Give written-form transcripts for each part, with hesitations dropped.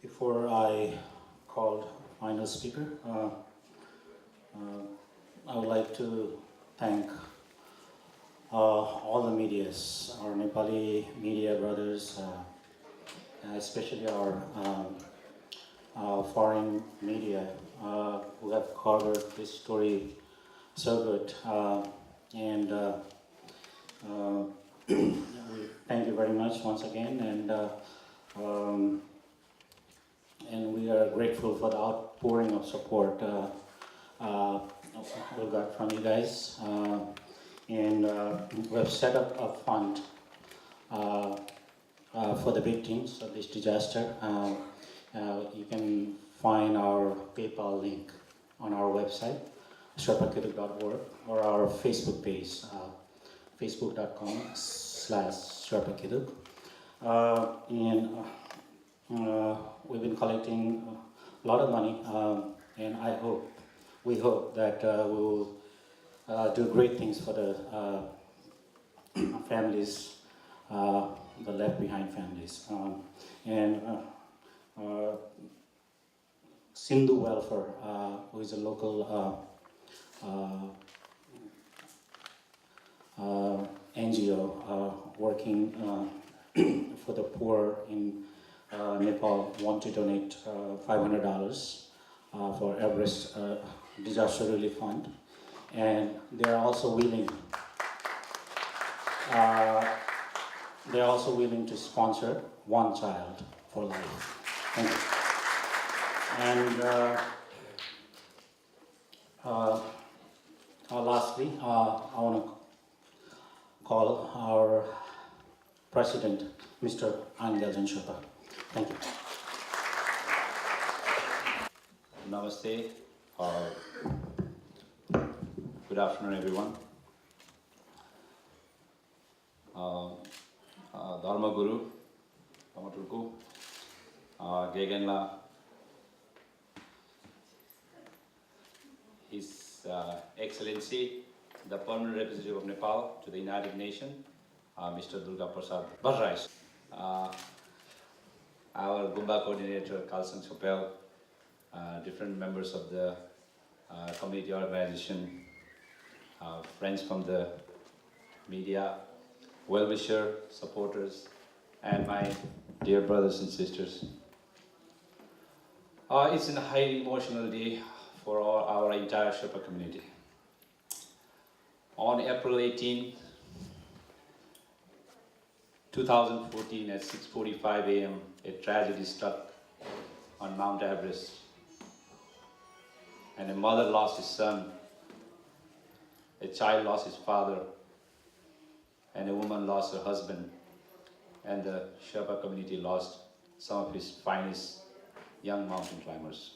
Before I call final speaker, I would like to thank all the medias, our Nepali media brothers, especially our foreign media who have covered this story so good. And we thank you very much once again, um, and we are grateful for the outpouring of support we got from you guys. And we have set up a fund for the victims of this disaster. You can find our PayPal link on our website, sherpakiduk.org, or our Facebook page, facebook.com/sherpakiduk. And we've been collecting a lot of money, and we hope that we will do great things for the families, the left behind families. Sindhu Welfare, who is a local NGO working for the poor in Nepal, want to donate $500 for Everest Disaster Relief Fund, and they are also willing. They are also willing to sponsor one child for life. Thank you. And lastly, I want to call our President, Mr. Angeljan Sherpa. Thank you. Namaste. Good afternoon, everyone. Dharma Guru, Amaturku, Gegenla, His Excellency, the Permanent Representative of Nepal to the United Nations, Mr. Durga Prasad Bharrai, our Gumba coordinator, Kalsan Chopel, different members of the community organization, friends from the media, well-wisher, supporters, and my dear brothers and sisters. It's a highly emotional day for our entire Sherpa community. On April 18, 2014 at 6:45 a.m., a tragedy struck on Mount Everest, and a mother lost his son, a child lost his father, and a woman lost her husband, and the Sherpa community lost some of his finest young mountain climbers.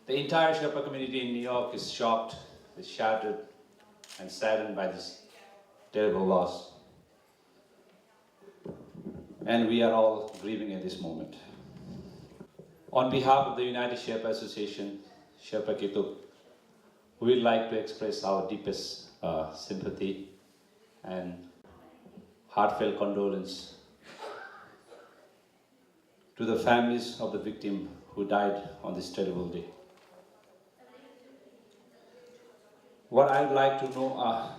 The entire Sherpa community in New York is shocked, is shattered, and saddened by this terrible loss. And we are all grieving at this moment. On behalf of the United Sherpa Association, Sherpa Kituk, we would like to express our deepest sympathy and heartfelt condolence to the families of the victim who died on this terrible day. What I would like to know,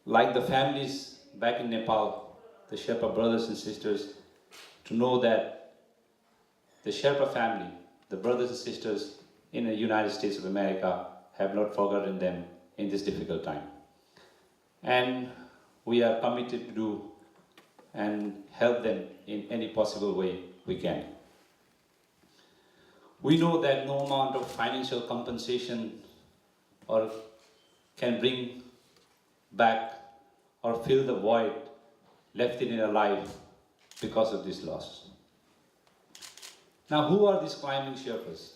like the families back in Nepal, the Sherpa brothers and sisters, to know that the Sherpa family, the brothers and sisters in the United States of America, have not forgotten them in this difficult time. And we are committed to do and help them in any possible way we can. We know that no amount of financial compensation or can bring back or fill the void left in their life because of this loss. Now, who are these climbing Sherpas?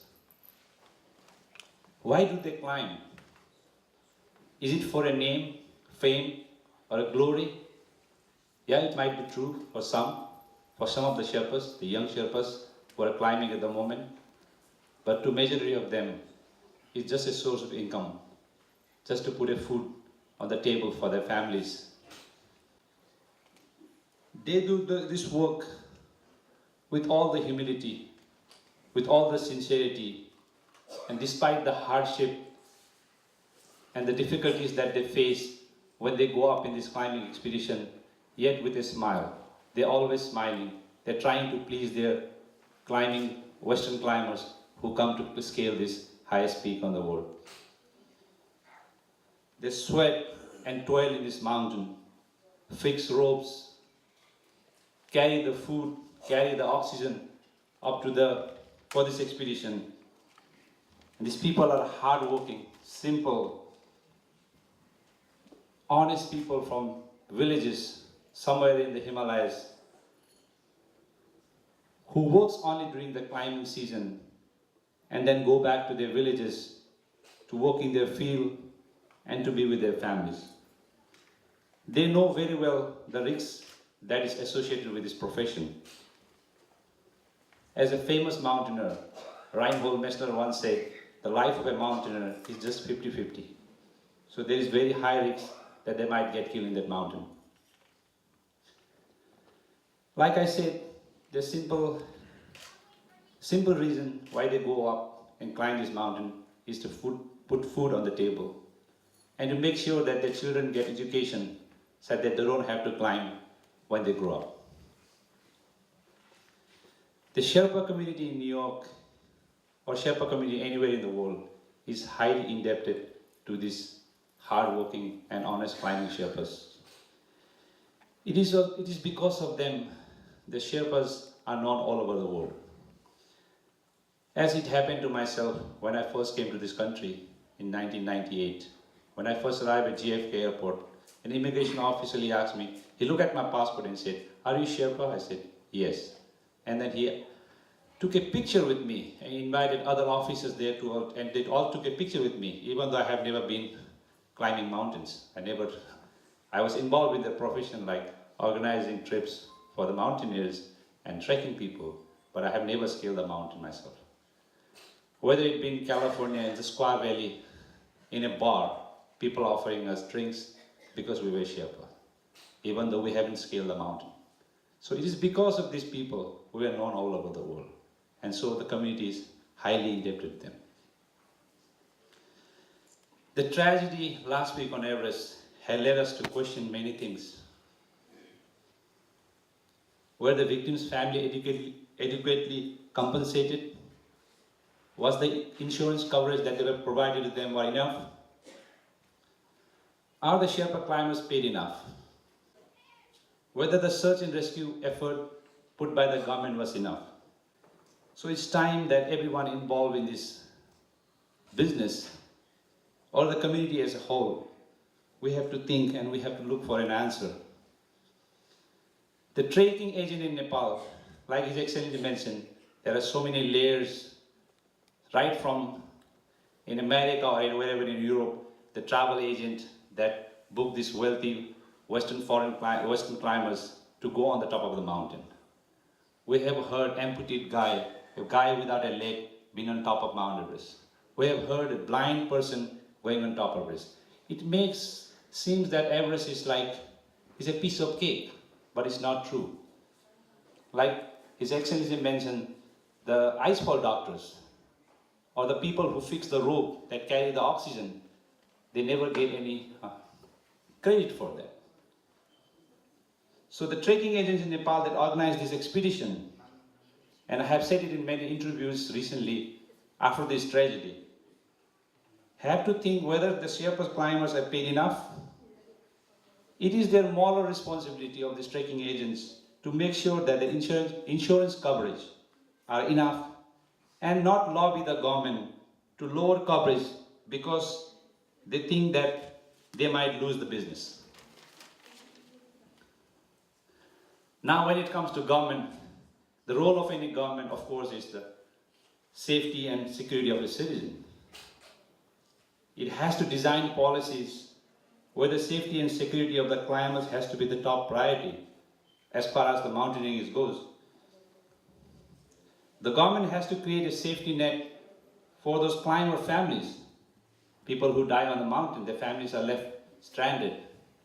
Why do they climb? Is it for a name, fame, or a glory? Yeah, it might be true for some of the Sherpas, the young Sherpas who are climbing at the moment, but to majority of them, it's just a source of income, just to put a food on the table for their families. They do this work with all the humility, with all the sincerity, and despite the hardship and the difficulties that they face when they go up in this climbing expedition, yet with a smile. They're always smiling. They're trying to please their climbing, Western climbers who come to scale this highest peak on the world. They sweat and toil in this mountain, fix ropes, carry the food, carry the oxygen up to for this expedition. And these people are hardworking, simple, honest people from villages somewhere in the Himalayas who works only during the climbing season and then go back to their villages to work in their field and to be with their families. They know very well the risks that is associated with this profession. As a famous mountaineer, Reinhold Messner once said, the life of a mountaineer is just 50-50. So there is very high risk that they might get killed in that mountain. Like I said, the simple reason why they go up and climb this mountain is to put food on the table and to make sure that their children get education so that they don't have to climb when they grow up. The Sherpa community in New York, or Sherpa community anywhere in the world, is highly indebted to these hardworking and honest climbing Sherpas. It is because of them the Sherpas are known all over the world. As it happened to myself when I first came to this country in 1998. When I first arrived at JFK airport, an immigration officer asked me, he looked at my passport and said, "Are you Sherpa?" I said, "Yes." And then he took a picture with me and invited other officers there and they all took a picture with me, even though I have never been climbing mountains. I was involved with the profession, like organizing trips for the mountaineers and trekking people, but I have never scaled a mountain myself. Whether it be in California, in the Squaw Valley, in a bar, people offering us drinks because we were Sherpa, even though we haven't scaled the mountain. So it is because of these people we are known all over the world. And so the community is highly indebted to them. The tragedy last week on Everest had led us to question many things. Were the victims' family adequately compensated? Was the insurance coverage that they were provided to them enough? Are the Sherpa climbers paid enough? Whether the search and rescue effort put by the government was enough? So it's time that everyone involved in this business, or the community as a whole, we have to think and we have to look for an answer. The trekking agent in Nepal, like His Excellency mentioned, there are so many layers, right from in America or wherever in Europe, the travel agent that booked these wealthy Western climbers to go on the top of the mountain. We have heard amputee guy, a guy without a leg being on top of Mount Everest. We have heard a blind person going on top of Everest. It seems that Everest is a piece of cake, but it's not true. Like His Excellency mentioned, the icefall doctors, or the people who fix the rope that carry the oxygen, they never get any credit for that. So the trekking agents in Nepal that organized this expedition, and I have said it in many interviews recently after this tragedy, have to think whether the Sherpa climbers are paid enough. It is their moral responsibility of these trekking agents to make sure that the insurance coverage are enough and not lobby the government to lower coverage because they think that they might lose the business. Now when it comes to government, the role of any government, of course, is the safety and security of the citizen. It has to design policies where the safety and security of the climbers has to be the top priority as far as the mountaineering goes. The government has to create a safety net for those climber families. People who die on the mountain, their families are left stranded.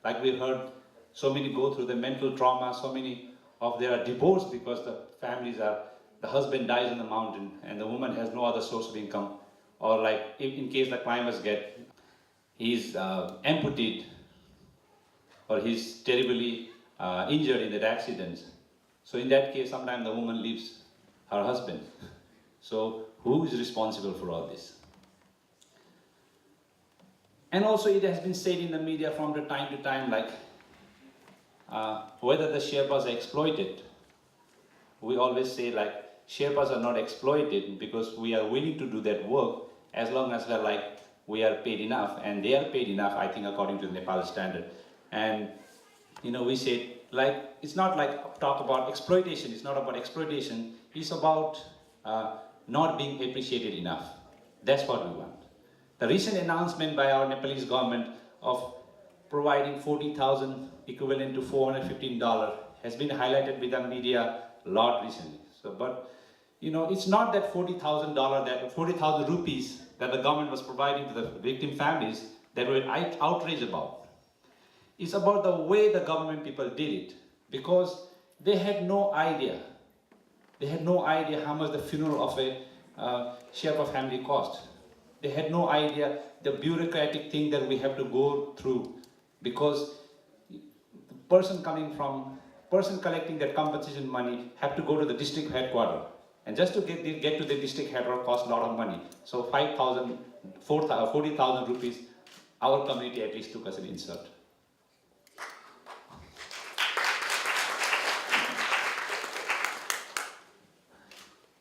Like we heard, so many go through the mental trauma, so many or they are divorced because the husband dies on the mountain and the woman has no other source of income, or like in case the climbers he's amputated or he's terribly injured in that accident. So in that case, sometimes the woman leaves her husband. So who is responsible for all this? And also it has been said in the media from the time to time, like whether the Sherpas are exploited. We always say like Sherpas are not exploited because we are willing to do that work as long as we are paid enough, and they are paid enough, I think, according to the Nepal standard. And we say like it's not like talk about exploitation. It's not about exploitation. It's about not being appreciated enough. That's what we want. The recent announcement by our Nepalese government of providing 40,000 equivalent to $415 has been highlighted with the media a lot recently. So, but it's not that $40,000, that 40,000 rupees that the government was providing to the victim families that we're outraged about. It's about the way the government people did it, because they had no idea. They had no idea how much the funeral of a Sherpa family cost. They had no idea the bureaucratic thing that we have to go through, because the person collecting that compensation money have to go to the district headquarters. And just to get to the district headquarters costs a lot of money. So 40,000 rupees, our community at least took as an insult.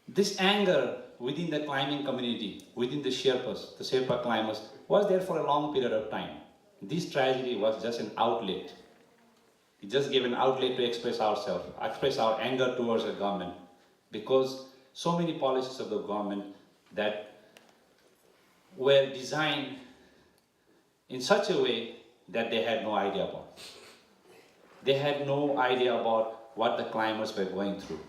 This anger within the climbing community, within the Sherpa climbers, was there for a long period of time. This tragedy was just an outlet. It just gave an outlet to express ourselves, express our anger towards the government, because so many policies of the government that were designed in such a way that they had no idea about. They had no idea about what the climbers were going through.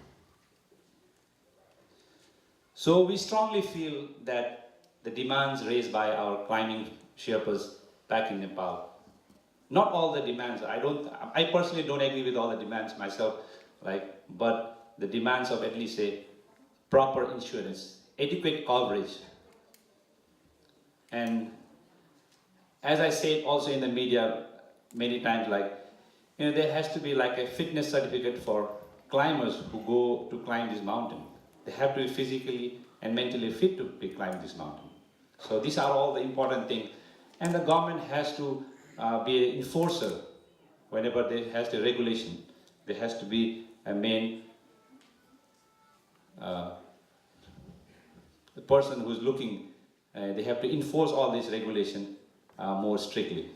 So we strongly feel that the demands raised by our climbing Sherpas back in Nepal, not all the demands, I personally don't agree with all the demands myself, but the demands of at least a proper insurance, adequate coverage. And as I said also in the media many times, there has to be like a fitness certificate for climbers who go to climb this mountain. They have to be physically and mentally fit to climb this mountain. So these are all the important things. And the government has to be an enforcer whenever there has the regulation. There has to be a main the person who's looking, they have to enforce all this regulation more strictly.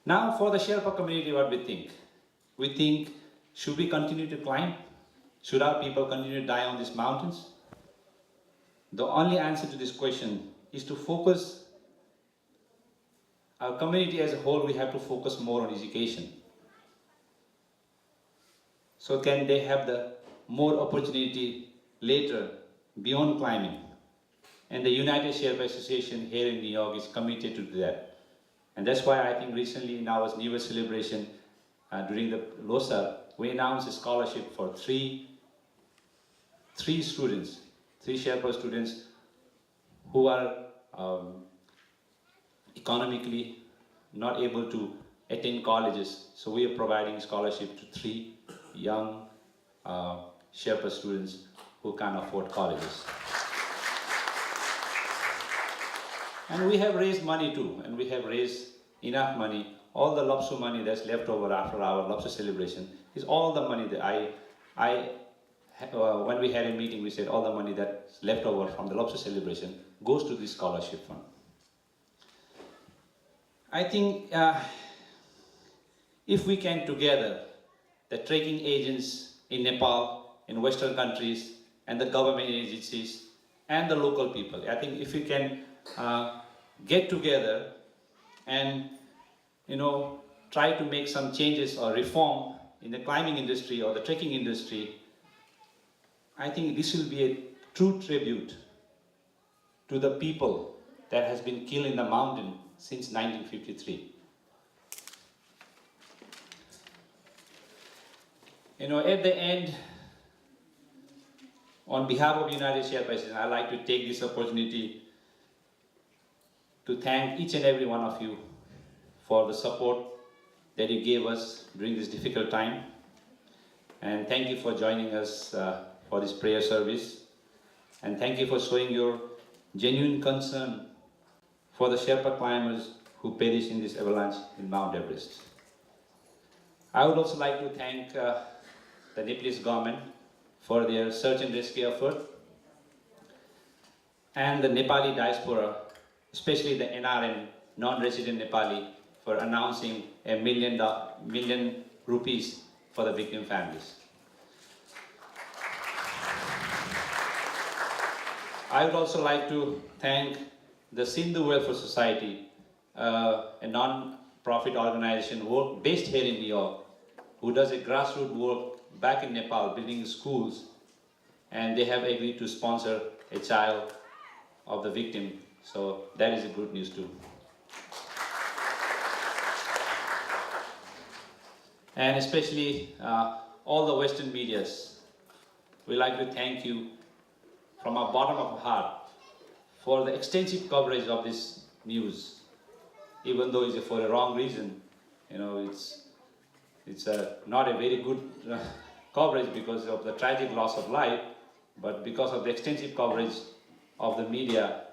Now for the Sherpa community, what we think? We think, should we continue to climb? Should our people continue to die on these mountains? The only answer to this question is to focus, our community as a whole, we have to focus more on education. So can they have the more opportunity later beyond climbing? And the United Sherpa Association here in New York is committed to do that. And that's why I think recently in our New Year celebration during the Losar, we announced a scholarship for three Sherpa students who are economically not able to attend colleges. So we are providing scholarship to 3 young Sherpa students who can't afford colleges. And we have raised money too, and we have raised enough money. All the Lopsu money that's left over after our Lopsu celebration is all the money that when we had a meeting, we said all the money that's left over from the Lopsu celebration goes to this scholarship fund. I think if we can together, the trekking agents in Nepal, in Western countries, and the government agencies, and the local people, I think if we can get together and try to make some changes or reform in the climbing industry or the trekking industry, I think this will be a true tribute to the people that has been killed in the mountain since 1953. At the end, on behalf of United Sherpas, I'd like to take this opportunity to thank each and every one of you for the support that you gave us during this difficult time. And thank you for joining us for this prayer service. And thank you for showing your genuine concern for the Sherpa climbers who perished in this avalanche in Mount Everest. I would also like to thank the Nepalese government for their search and rescue effort, and the Nepali diaspora, especially the NRN, non-resident Nepali, for announcing $1 million rupees for the victim families. I would also like to thank the Sindhu Welfare Society, a non-profit organization based here in New York, who does a grassroots work back in Nepal, building schools, and they have agreed to sponsor a child of the victim. So that is a good news too. And especially all the Western medias, we like to thank you from our bottom of our heart for the extensive coverage of this news. Even though it's for a wrong reason, it's not a very good coverage because of the tragic loss of life, but because of the extensive coverage of the media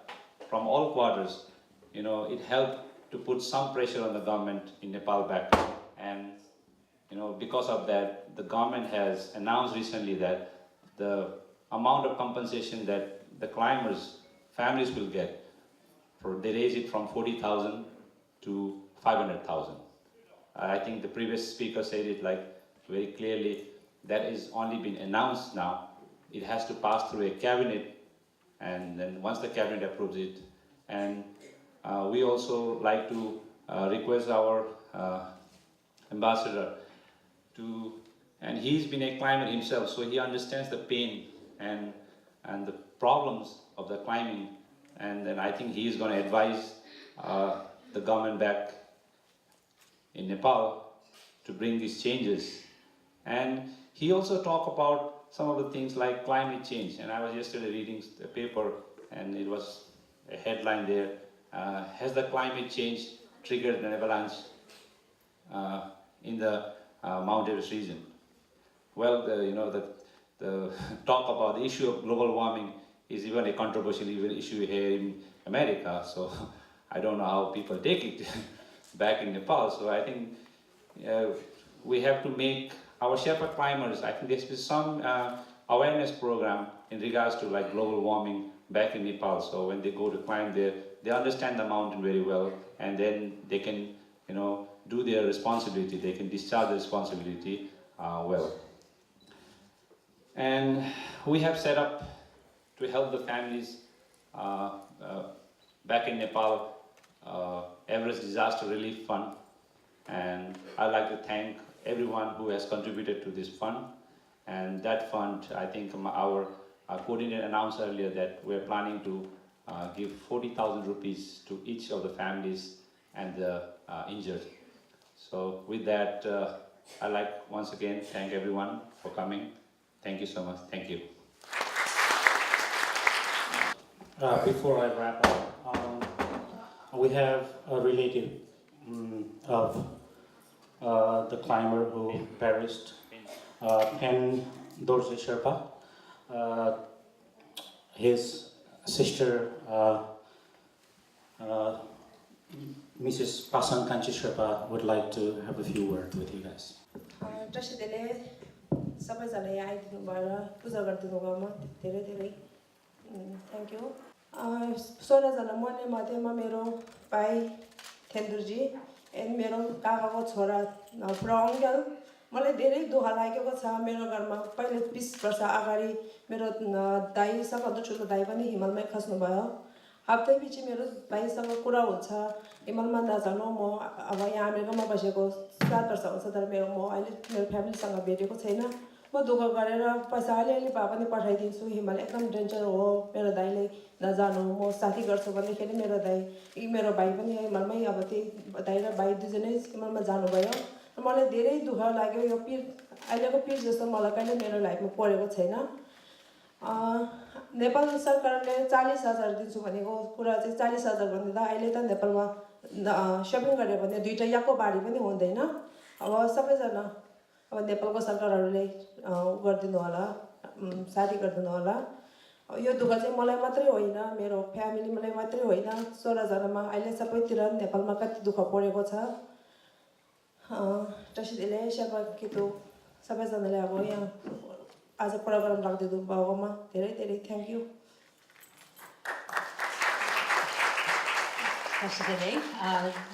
from all quarters, it helped to put some pressure on the government in Nepal back. And because of that, the government has announced recently that the amount of compensation that the climbers' families will get, they raise it from 40,000 to 500,000. I think the previous speaker said it very clearly. That is only been announced now. It has to pass through a cabinet, and then once the cabinet approves it, and we also like to request our ambassador and he's been a climber himself, so he understands the pain and the problems of the climbing, and then I think he is going to advise the government back in Nepal to bring these changes. And he also talked about some of the things like climate change, and I was yesterday reading the paper and it was a headline there, has the climate change triggered an avalanche in the Mount Everest region? Well, the talk about the issue of global warming is even a controversial issue here in America, so I don't know how people take it back in Nepal. So I think we have to make our Sherpa climbers, I think there should be some awareness program in regards to global warming back in Nepal. So when they go to climb there, they understand the mountain very well, and then they can, do their responsibility. They can discharge the responsibility well. And we have set up to help the families back in Nepal, Everest Disaster Relief Fund, and I'd like to thank everyone who has contributed to this fund. And that fund, I think our coordinator announced earlier that we're planning to give 40,000 rupees to each of the families and the injured. So with that, I'd like once again thank everyone for coming. Thank you so much. Thank you. Before I wrap up, we have a relative of the climber who perished, Pen Dorje Sherpa. His sister, Mrs. Pasang Kanchi Sherpa, would like to have a few words with you guys. Thank you. सोह्र जना मर्ने मध्येमा मेरो भाइ थेन्दुरजी end मेरो काकाको छोरा प्रङ्गल मलाई धेरै दुःख लागेको छ मेरो घरमा पहिले 20 वर्ष अगाडि मेरो दाइ सबभन्दा ठुलो दाइ पनि हिमालमै खस्नु भयो हप्तैपछि मेरो भाइसँग कुरा हुन्छ हिमालमा नजानु म अब यहाँ अमेरिकामा बसेको 7 वर्ष हुन्छ तर म अहिले मेरो फ्यामिलीसँग भेटेको छैन म दुःख गरेर पैसा अलिअलि भए पनि पठाइदिन्छु हिमाल एकदम डेन्जर हो मेरो दाइले नजानु म साथी गर्छु भन्दाखेरि मेरो दाइ मेरो भाइ पनि हिमालमै अब त्यही दाइ र भाइ दुईजनै हिमालमा जानुभयो मलाई धेरै दुःख लाग्यो यो पीर अहिलेको पीर जस्तो मलाई कहिले मेरो लाइफमा परेको छैन नेपाल सरकारले 40,000 दिन्छु भनेको कुरा चाहिँ 40,000 भन्दा अहिले त नेपालमा सपिङ गऱ्यो भने दुईटा याको बारी पनि हुँदैन अब सबैजना अब नेपालको सरकारहरूले गरिदिनु होला साथी गरिदिनु होला यो दुःख चाहिँ मलाई मात्रै होइन मेरो फ्यामिलीलाई मात्रै होइन 16 जनामा अहिले सबैतिर नेपालमा कति दुःख परेको छ त्यसैले शेर्पा कितो सबैजनाले अब यहाँ आज प्रोग्राम राखिदिनु भएकोमा धेरै धेरै थ्यांक यू त्यसैले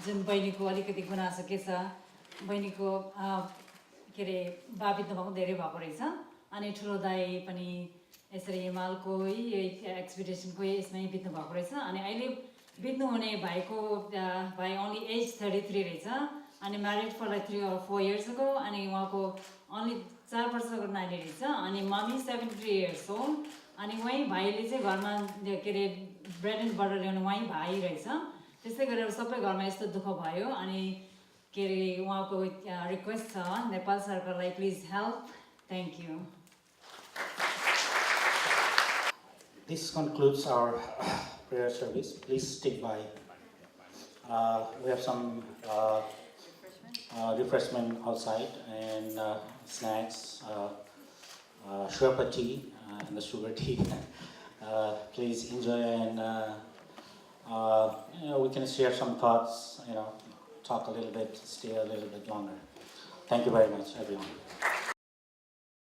जुन बहिनीको अलिकति गुनासो के छ बहिनीको के रे बा बित्नुभएको धेरै भएको रहेछ अनि ठुलो दाइ पनि यसरी हिमालको एक्सपिडिसनको यसमै बित्नु भएको रहेछ अनि अहिले बित्नुहुने भाइको भाइ ओन्ली एज 33 रहेछ अनि married for like 3 or 4 years ago अनि उहाँको ओन्ली 4 वर्षको नानी रहेछ अनि मम्मी 73 years old अनि वहीँ भाइले चाहिँ घरमा के अरे ब्रेड एन्ड बटर ल्याउनु वहीँ भाइ रहेछ त्यस्तै गरेर सबै घरमा यस्तो दुःख भयो अनि के अरे उहाँको रिक्वेस्ट छ नेपाल सरकारलाई please help thank you This concludes our prayer service. Please stick by. We have some refreshment outside and snacks, Sherpa tea and the sugar tea. Please enjoy and we can share some thoughts. Talk a little bit, stay a little bit longer. Thank you very much, everyone.